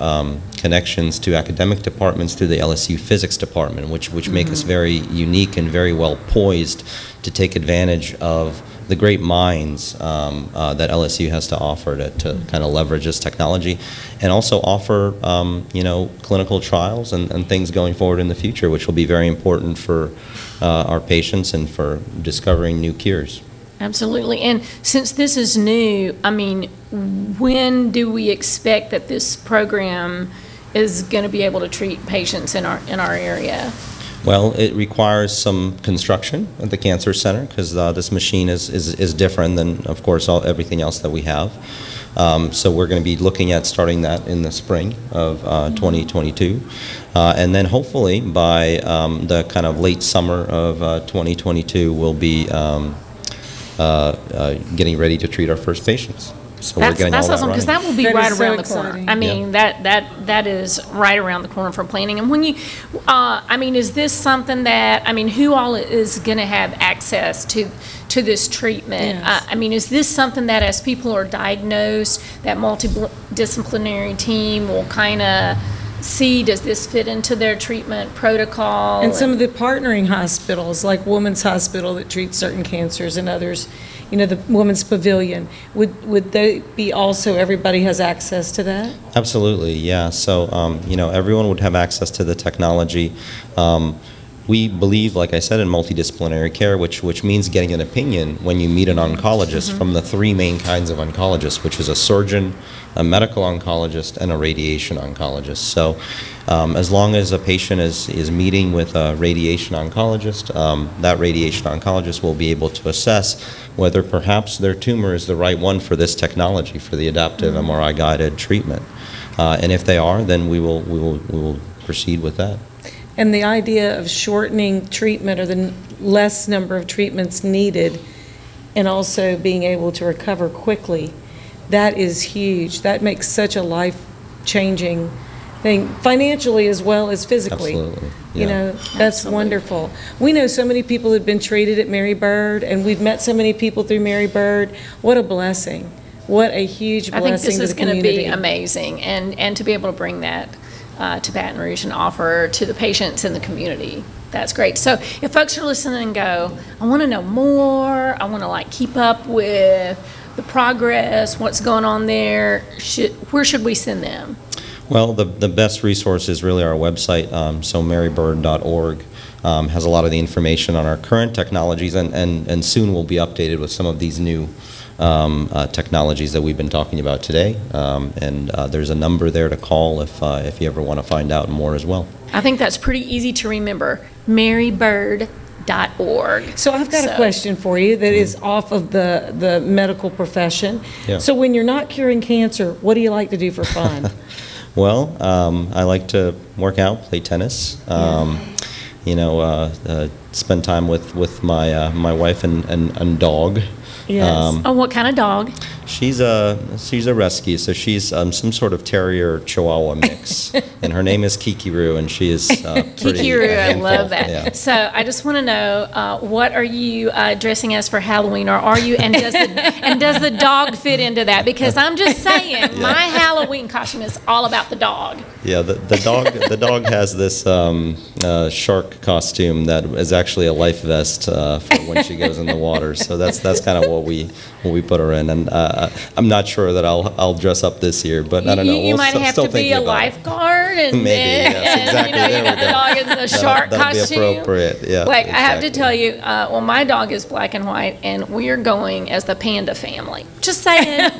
connections to academic departments through the LSU physics department, which make us very unique and very well poised to take advantage of the great minds that LSU has to offer to kind of leverage this technology, and also offer clinical trials and things going forward in the future, which will be very important for our patients and for discovering new cures. Absolutely. And since this is new, when do we expect that this program is going to be able to treat patients in our area? Well, it requires some construction at the cancer center because this machine is different than, of course, everything else that we have. So we're going to be looking at starting that in the spring of 2022. And then hopefully by the kind of late summer of 2022, we'll be getting ready to treat our first patients. So that's awesome, because that will be right around the corner. That is right around the corner for planning. And when you, is this something that, who all is going to have access to this treatment? Yes. Is this something that as people are diagnosed, that multidisciplinary team will kind of see, does this fit into their treatment protocol? And some of the partnering hospitals, like Women's Hospital that treats certain cancers, and others, the Women's Pavilion, would they be also, everybody has access to that? Absolutely, yeah. So, everyone would have access to the technology. We believe, like I said, in multidisciplinary care, which means getting an opinion when you meet an oncologist from the three main kinds of oncologists, which is a surgeon, a medical oncologist, and a radiation oncologist. So as long as a patient is meeting with a radiation oncologist, that radiation oncologist will be able to assess whether perhaps their tumor is the right one for this technology, for the adaptive MRI-guided treatment. And if they are, then we will proceed with that. And the idea of shortening treatment, or the less number of treatments needed, and also being able to recover quickly, that is huge. That makes such a life-changing thing, financially as well as physically. Absolutely. You Yeah. know, that's wonderful. We know so many people who've been treated at Mary Bird, and we've met so many people through Mary Bird. What a blessing. What a huge blessing. I think this is to the going to be community. amazing, and to be able to bring that to Baton Rouge and offer to the patients in the community. That's great. So if folks are listening and go, I want to know more, I want to like keep up with the progress, what's going on there, where should we send them? Well, the best resource is really our website, so marybird.org. Has a lot of the information on our current technologies, and soon will be updated with some of these new technologies that we've been talking about today. And there's a number there to call if you ever want to find out more as well. I think that's pretty easy to remember, marybird.org. So I've got a question for you that is off of the medical profession. Yeah. So when you're not curing cancer, what do you like to do for fun? Well, I like to work out, play tennis, spend time with my wife and dog. Yes. What kind of dog? She's a rescue, so she's some sort of terrier Chihuahua mix, and her name is Kikiru, and she is pretty Kikiru, I handful. love that. Yeah. So I just want to know, what are you dressing as for Halloween, or are you? And does the dog fit into that? Because I'm just saying, my Halloween costume is all about the dog. Yeah, the dog has this shark costume that is actually a life vest for when she goes in the water. So that's kind of what we put her in, and I'm not sure that I'll dress up this year, but I don't know. You might have to be a lifeguard, and maybe, yes, exactly. you got the dog in the shark that'll costume. Be appropriate. Yeah. Like, I have to tell you, well, my dog is black and white, and we are going as the panda family. Just saying.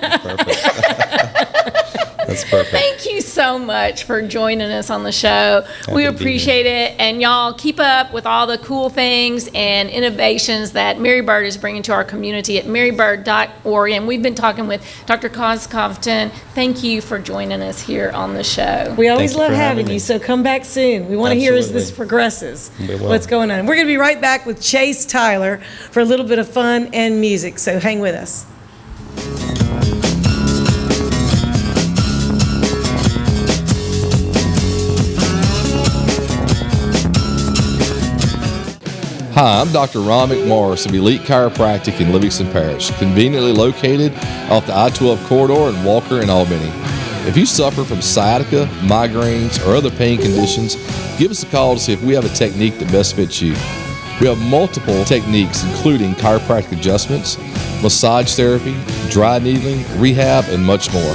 That's perfect. Thank you so much for joining us on the show. We appreciate it. And y'all keep up with all the cool things and innovations that Mary Bird is bringing to our community at marybird.org. And we've been talking with Dr. Kovtun. Thank you for joining us here on the show. We always love having you, so come back soon. We want to hear as this progresses, what's going on. We're going to be right back with Chase Tyler for a little bit of fun and music, so hang with us. Hi, I'm Dr. Ron Mcmorris of Elite Chiropractic in Livingston Parish, conveniently located off the I-12 corridor in Walker and Albany. If you suffer from sciatica, migraines, or other pain conditions, give us a call to see if we have a technique that best fits you. We have multiple techniques, including chiropractic adjustments, massage therapy, dry needling, rehab, and much more.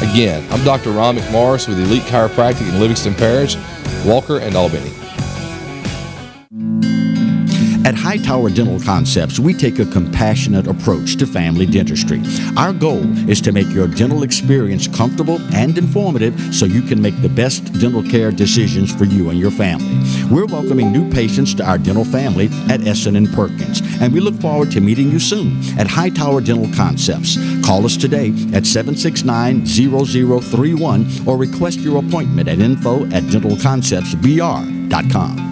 Again, I'm Dr. Ron Mcmorris with Elite Chiropractic in Livingston Parish, Walker, and Albany. At Hightower Dental Concepts, we take a compassionate approach to family dentistry. Our goal is to make your dental experience comfortable and informative so you can make the best dental care decisions for you and your family. We're welcoming new patients to our dental family at Essen and Perkins, and we look forward to meeting you soon at Hightower Dental Concepts. Call us today at 769-0031 or request your appointment at info@dentalconceptsbr.com.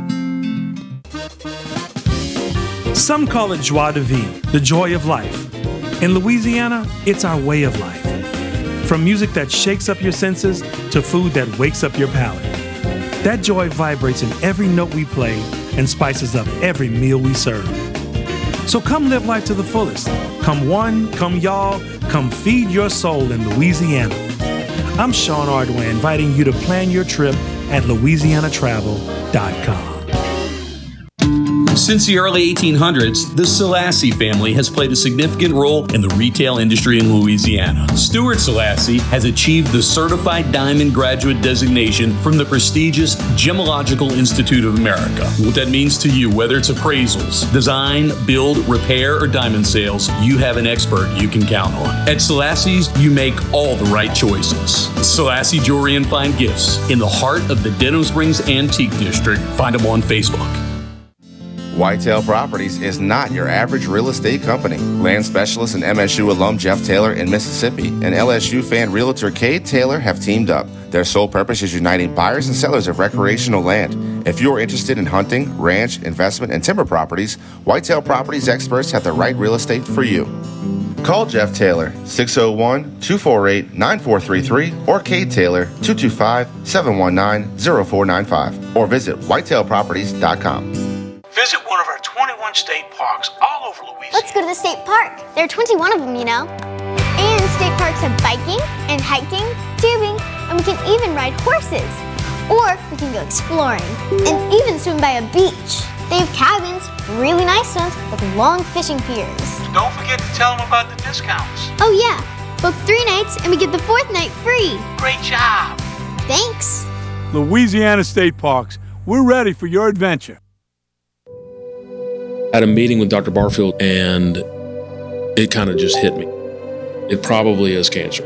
Some call it joie de vivre, the joy of life. In Louisiana, it's our way of life. From music that shakes up your senses to food that wakes up your palate. That joy vibrates in every note we play and spices up every meal we serve. So come live life to the fullest. Come one, come y'all, come feed your soul in Louisiana. I'm Sean Ardway, inviting you to plan your trip at louisianatravel.com. Since the early 1800s, the Selassie family has played a significant role in the retail industry in Louisiana. Stuart Selassie has achieved the Certified Diamond Graduate designation from the prestigious Gemological Institute of America. What that means to you, whether it's appraisals, design, build, repair, or diamond sales, you have an expert you can count on. At Selassie's, you make all the right choices. Selassie Jewelry and Fine Gifts in the heart of the Denham Springs Antique District. Find them on Facebook. Whitetail Properties is not your average real estate company. Land specialist and MSU alum Jeff Taylor in Mississippi and LSU fan realtor Kay Taylor have teamed up. Their sole purpose is uniting buyers and sellers of recreational land. If you're interested in hunting, ranch, investment, and timber properties, Whitetail Properties experts have the right real estate for you. Call Jeff Taylor, 601-248-9433, or Kay Taylor, 225-719-0495, or visit whitetailproperties.com. Visit one of our 21 state parks all over Louisiana. Let's go to the state park. There are 21 of them, you know. And state parks have biking and hiking, tubing, and we can even ride horses. Or we can go exploring and even swim by a beach. They have cabins, really nice ones, with long fishing piers. Don't forget to tell them about the discounts. Oh yeah, book 3 nights and we get the 4th night free. Great job. Thanks. Louisiana State Parks, we're ready for your adventure. I had a meeting with Dr. Barfield and it kind of just hit me. It probably is cancer.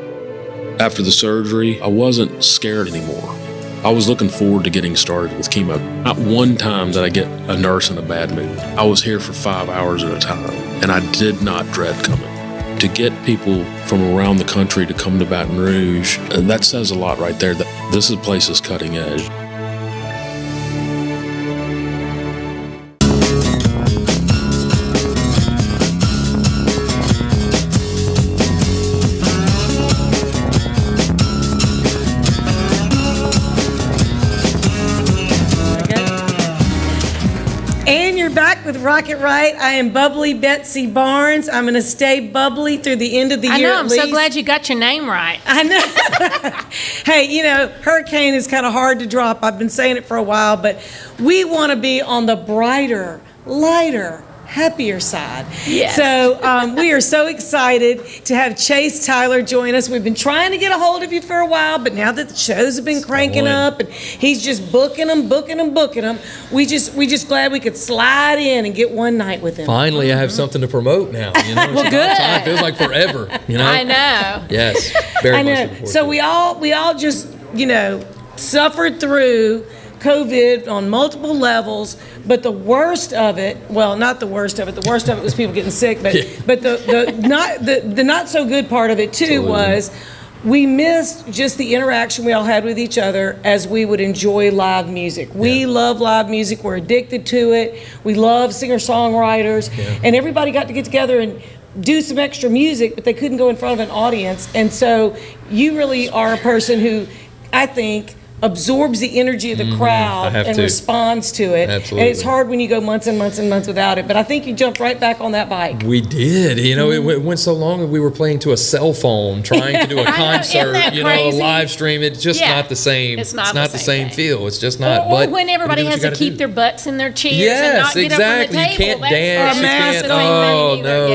After the surgery, I wasn't scared anymore. I was looking forward to getting started with chemo. Not one time did I get a nurse in a bad mood. I was here for 5 hours at a time, and I did not dread coming. To get people from around the country to come to Baton Rouge, that says a lot right there. That this place is cutting edge. Back with Rocket Right. I am bubbly Betsy Barnes. I'm going to stay bubbly through the end of the year. I know. I'm at so least. glad you got your name right. I know. Hey, you know, hurricane is kind of hard to drop. I've been saying it for a while, but we want to be on the brighter, lighter, happier side. Yes. So we are so excited to have Chase Tyler join us. We've been trying to get a hold of you for a while, but now that the shows have been cranking up and he's just booking them, we just glad we could slide in and get one night with him. Finally, I have something to promote now. You know, well, good. Time feels like forever. You know. I know. Yes. Very much. So we all just suffered through COVID on multiple levels, but the worst of it, well, not the worst of it, the worst of it was people getting sick, but but the not so good part of it too was we missed just the interaction we all had with each other as we would enjoy live music. We love live music, we're addicted to it, we love singer-songwriters, and everybody got to get together and do some extra music, but they couldn't go in front of an audience. And so you really are a person who, I think, absorbs the energy of the crowd and responds to it. Absolutely. And it's hard when you go months and months and months without it. But I think you jumped right back on that bike. We did. You know, it went so long that we were playing to a cell phone, trying to do a concert, a live stream. It's just not the same. It's not the same feel. It's just not. Or when everybody has to keep their butts in their chairs and not get up from the table. You can't dance. You can't. Oh, no.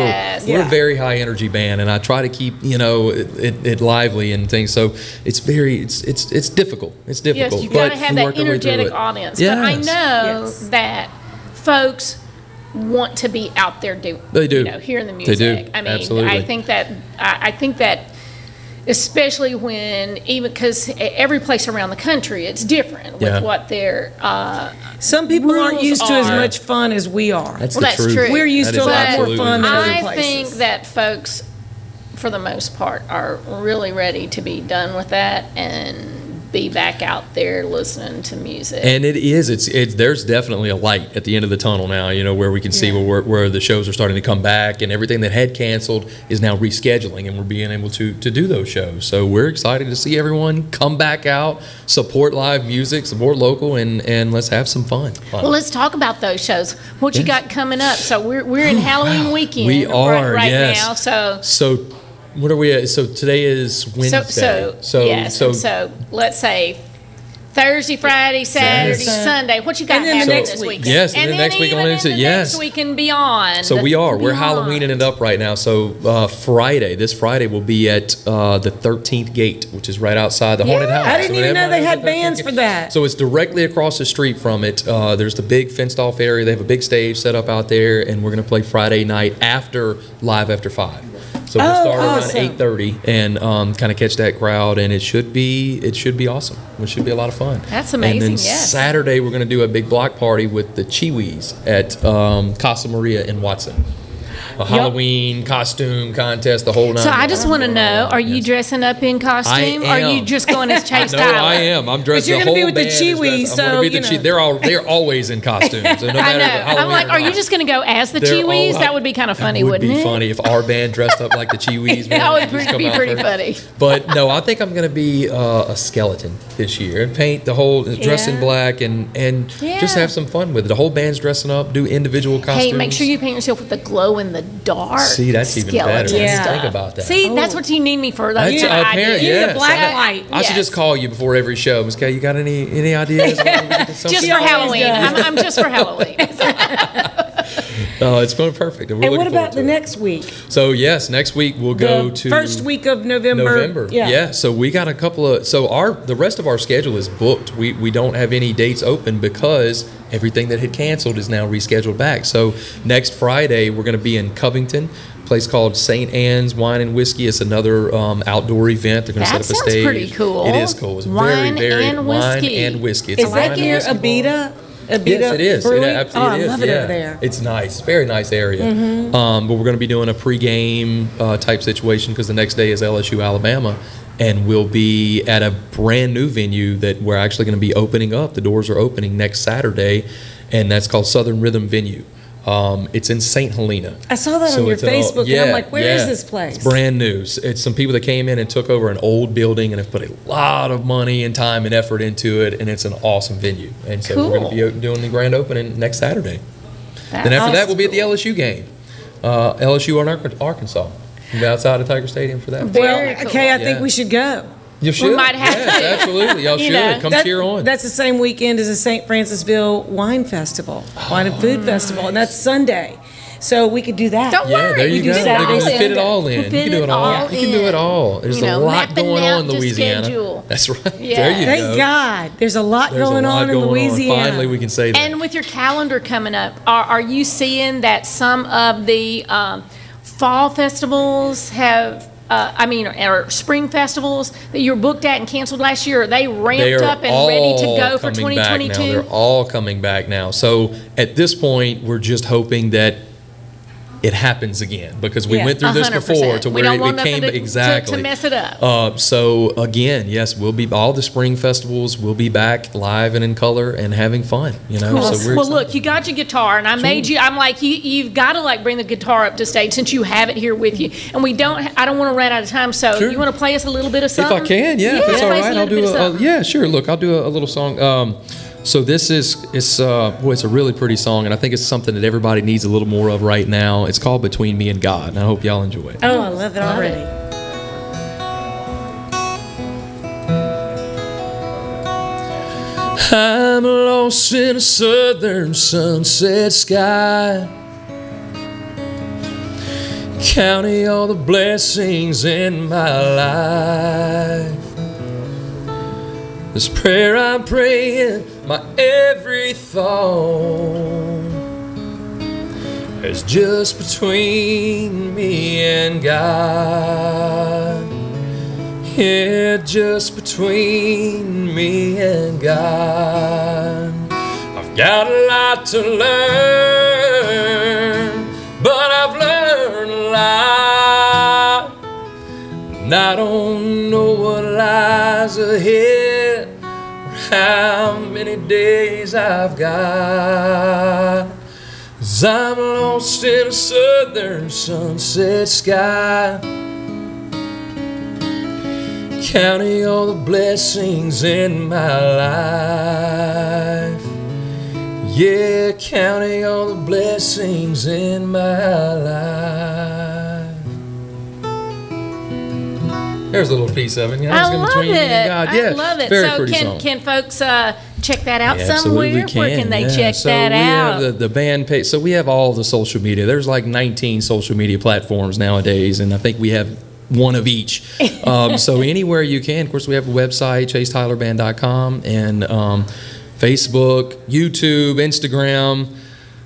We're a very high energy band, and I try to keep, it lively and things. So it's difficult. It's difficult. Yes, you got to have that energetic audience. Yes. But I know that folks want to be out there hearing the music. They do. I mean, absolutely. I think that especially when, even because every place around the country it's different with what their some people aren't used to as much fun as we are. That's true. We're used to a lot more fun than other places. I think that folks, for the most part, are really ready to be done with that and be back out there listening to music. And there's definitely a light at the end of the tunnel now, where we can see where the shows are starting to come back, and everything that had canceled is now rescheduling, and we're being able to do those shows. So we're excited to see everyone come back out, support live music, support local, and let's have some fun. Well, let's talk about those shows. What you got coming up? So we're in Halloween weekend. We are right now. So what are we at? So today is Wednesday. So let's say Thursday, Friday, Saturday, Yes. Sunday. What you got And then the happening next this week. weekend? Yes, and then next week even on into- into yes. next week and beyond. So we are. We're Beyond. Halloweening it up right now. So this Friday, we'll be at the 13th Gate, which is right outside the haunted house. I didn't So even know they had everybody- bands for that. So it's directly across the street from it. There's the big fenced off area. They have a big stage set up out there, and we're going to play Friday night live after 5. So we'll start awesome. around 8:30 and kind of catch that crowd, and it should be awesome. It should be a lot of fun. That's amazing, And then yes. Saturday we're going to do a big block party with the Chiwis at Casa Maria in Watson. A Halloween costume contest, the whole 9. So I just want to know: are you dressing up in costume? Or are you just going as Chase No, Tyler? I am. I'm dressed. But you're the gonna be whole with the band is Chiwis, dressed- I'm so, gonna be the you know. They're always in costumes. So no I matter know. if Halloween I'm like, or are you not. just going to go as the They're Chiwis? all- That would be kind of funny, It would wouldn't be it? funny if our band dressed up like the Chiwis. That would just come be out pretty first. funny. But no, I think I'm going to be a skeleton this year and paint the whole, dress in black and just have some fun with it. The whole band's dressing up, do individual costumes. Hey, make sure you paint yourself with the glow in the dark. See, that's even better. skeleton I didn't stuff. think about that. See, that's what you need me for. Those That's kind of apparent, ideas. yes. The black light. I should just call you before every show. Ms. Kay, you got any ideas? Just for Halloween. I'm just for Halloween. It's going perfect. And, we're And looking what about forward the to it. next week? So yes, next week we'll go The to first week of November. Yeah. So we got a couple of. So the rest of our schedule is booked. We don't have any dates open because everything that had canceled is now rescheduled back. So next Friday we're going to be in Covington, a place called St. Anne's Wine and Whiskey. It's another outdoor event. They're going to set That up a sounds stage. pretty cool. It is cool. It's Wine very and wine whiskey. and whiskey. It's Is a that wine near and whiskey bar. Abita? Yes, it is. Brewing? Absolutely I is. love it over there. It's nice. Very nice area. Mhm. But we're going to be doing a pregame type situation because the next day is LSU, Alabama. And we'll be at a brand new venue that we're actually going to be opening up. The doors are opening next Saturday, and that's called Southern Rhythm Venue. It's in St. Helena. I saw that So on your it's Facebook, and I'm like, where is this place? It's brand new. It's some people that came in and took over an old building and have put a lot of money and time and effort into it, and it's an awesome venue. And so we're going to be doing the grand opening next Saturday. Then after that, we'll be at the LSU game. LSU on Arkansas. We'll be outside of Tiger Stadium for that. Well, okay, I think Yeah. we should go. You should. might have yes, to. absolutely. Y'all You should. know, Come cheer on. That's the same weekend as the St. Francisville Wine Festival, Wine and Food Festival, and that's Sunday. So we could do that. Don't Yeah, worry. there you we go. can You Saturday, can Sunday. fit it all in. You can do it all. You can do it all. There's a lot mapping going out on in the Louisiana. schedule. That's right. Yeah. There you Thank go. God. There's a lot There's going a lot on in going Louisiana. Finally, we can say that. And with your calendar coming up, are you seeing that some of the fall festivals have, or spring festivals that you were booked at and canceled last year, are they ramped They are up and ready to all go for coming back now. 2022? They're all coming back now. So at this point, we're just hoping that it happens again because we Yeah, went through this 100%. before to We where don't it want became nothing to exactly mess it up. So again, yes, we'll be all the spring festivals. We'll be back live and in color and having fun. You know, Cool. so we're Well, excited. look, you got your guitar, and I made you. I'm like, you've got to bring the guitar up to stage since you have it here with you. And I don't want to run out of time, so Sure. you want to play us a little bit of If something? I can, yeah, if it's all play us a right, I'll little bit do of something. yeah, sure. Look, I'll do a little song. So this is it's a really pretty song, and I think it's something that everybody needs a little more of right now. It's called "Between Me and God," and I hope y'all enjoy it. Oh, I love it already. I'm lost in a southern sunset sky, counting all the blessings in my life. This prayer I'm praying, my every thought is just between me and God. Yeah, just between me and God. I've got a lot to learn, but I've learned a lot. And I don't know what lies ahead or how many days I've got. 'Cause I'm lost in a southern sunset sky, counting all the blessings in my life. Yeah, counting all the blessings in my life. There's a little piece of it. You know, I love between me and it. God. I Yeah, love it. Very So pretty song. can folks check that out Yeah, somewhere? absolutely Where can they yeah. check so that we out? have the band page. So we have all the social media. There's like 19 social media platforms nowadays, and I think we have one of each. So anywhere you can. Of course, we have a website, chasetylerband.com, and Facebook, YouTube, Instagram.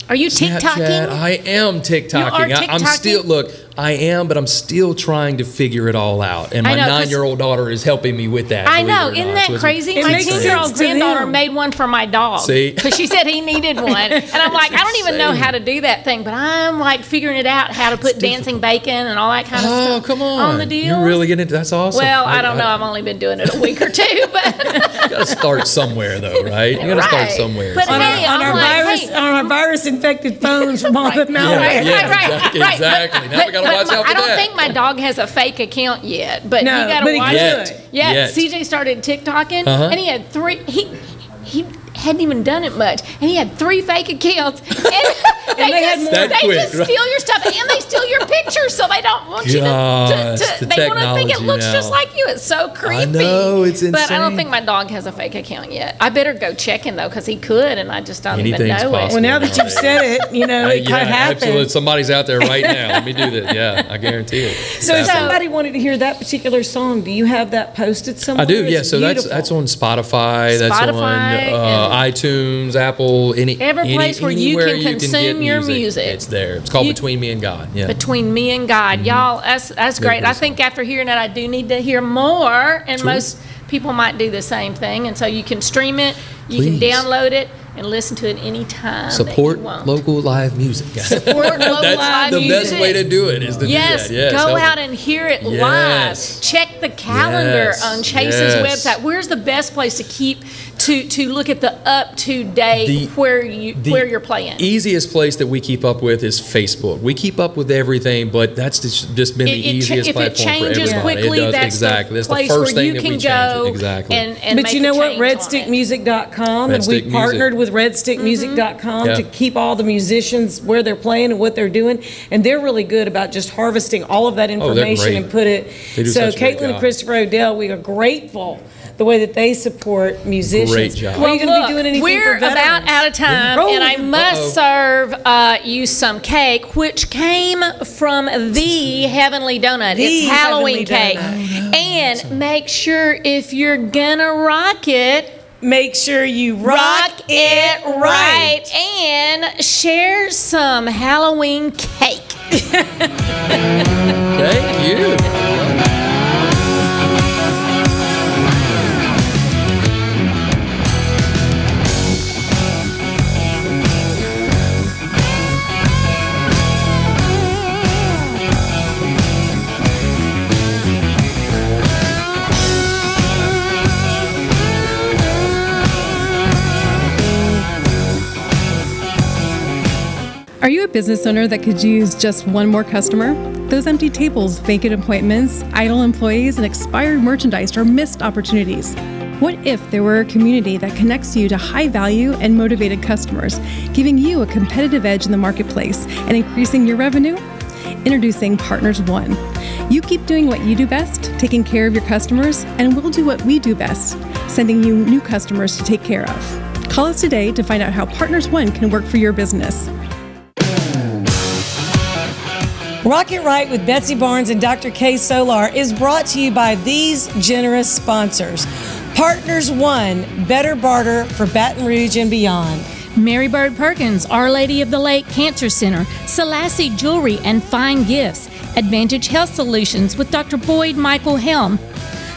Are you TikToking? Snapchat. I am TikToking. You are I'm still, look, I am, but I'm still trying to figure it all out. And my 9-year-old daughter is helping me with that. I know. believe it or Isn't not. that So crazy? it's My insane. 10-year-old granddaughter made one for my dog. See? Because she said he needed one. And I'm like, I don't even know how to do that thing, but I'm like figuring it out, how to put dancing bacon and all that kind of stuff. Oh, come on. The deal. You're really getting into that's awesome. Well, I don't know. I've only been doing it a week or two, but You got to start somewhere, though, right? You got to start somewhere. But hey, on our virus-infected phones from all the malware. Exactly. Now we got to watch out for I don't that. think my dog has a fake account yet, but No, you got but to he watch could. it. Yeah, Yet. CJ started TikToking, and he had 3. He hadn't even done it much, and he had 3 fake accounts, and they just steal your stuff, and they steal your pictures, so they don't want you to they want to think it looks just like you. It's so creepy. I know, it's insane. But I don't think my dog has a fake account yet. I better go check him though, because he could, and I just don't even know it. Well, now that you've said it, you know it could happen. Absolutely. Somebody's out there right now. Let me do that. Yeah, I guarantee it. So if somebody wanted to hear that particular song, do you have that posted somewhere? I do, yeah. It's So that's on Spotify. That's on iTunes, Apple, every place where you can consume your music. It's there. It's called Between Me and God. Yeah. Between Me and God, y'all. That's great. I think after hearing that, I do need to hear more, and most people might do the same thing. And so you can stream it, you can download it, and listen to it anytime. Support local live music. Support local live music. The best way to do it is to do that. Yes, go out and hear it live. Check the calendar on Chase's website. Where's the best place to keep to look at the up to date where you're playing? Easiest place that we keep up with is Facebook. We keep up with everything, but that's just been the easiest platform for everybody. If it changes quickly, that's the place where you can go. Exactly. And but you know what? RedStickMusic.com, and we partnered with RedStickMusic.com to keep all the musicians where they're playing and what they're doing, and they're really good about just harvesting all of that information and put it. So Caitlin and Christopher Odell, we are grateful the way that they support musicians. Great job. Are you going to be doing anything we're for veterans? about out of time, and I must serve you some cake, which came from the Heavenly Donut. It's Halloween cake. And make sure if you're gonna rock it, make sure you rock it right. And share some Halloween cake. Thank you. Are you a business owner that could use just one more customer? Those empty tables, vacant appointments, idle employees, and expired merchandise are missed opportunities. What if there were a community that connects you to high-value and motivated customers, giving you a competitive edge in the marketplace and increasing your revenue? Introducing Partners One. You keep doing what you do best, taking care of your customers, and we'll do what we do best, sending you new customers to take care of. Call us today to find out how Partners One can work for your business. Rock It Right with Betsy Barnes and Dr. K. Solar is brought to you by these generous sponsors. Partners One, better barter for Baton Rouge and beyond. Mary Bird Perkins, Our Lady of the Lake Cancer Center, Selassie Jewelry and Fine Gifts, Advantage Health Solutions with Dr. Boyd Michael Helm,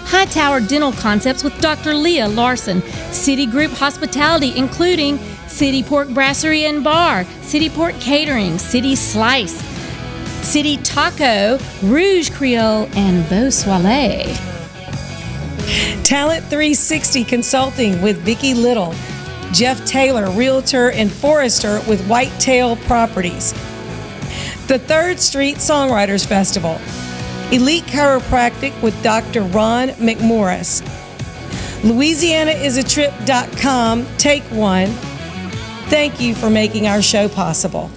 Hightower Dental Concepts with Dr. Leah Larson, City Group Hospitality including City Pork Brasserie and Bar, City Pork Catering, City Slice, City Taco, Rouge Creole, and Beau Soleil. Talent 360 Consulting with Vicki Little. Jeff Taylor, Realtor and Forester with Whitetail Properties. The 3rd Street Songwriters Festival. Elite Chiropractic with Dr. Ron Mcmorris. LouisianaIsATrip.com. Take one. Thank you for making our show possible.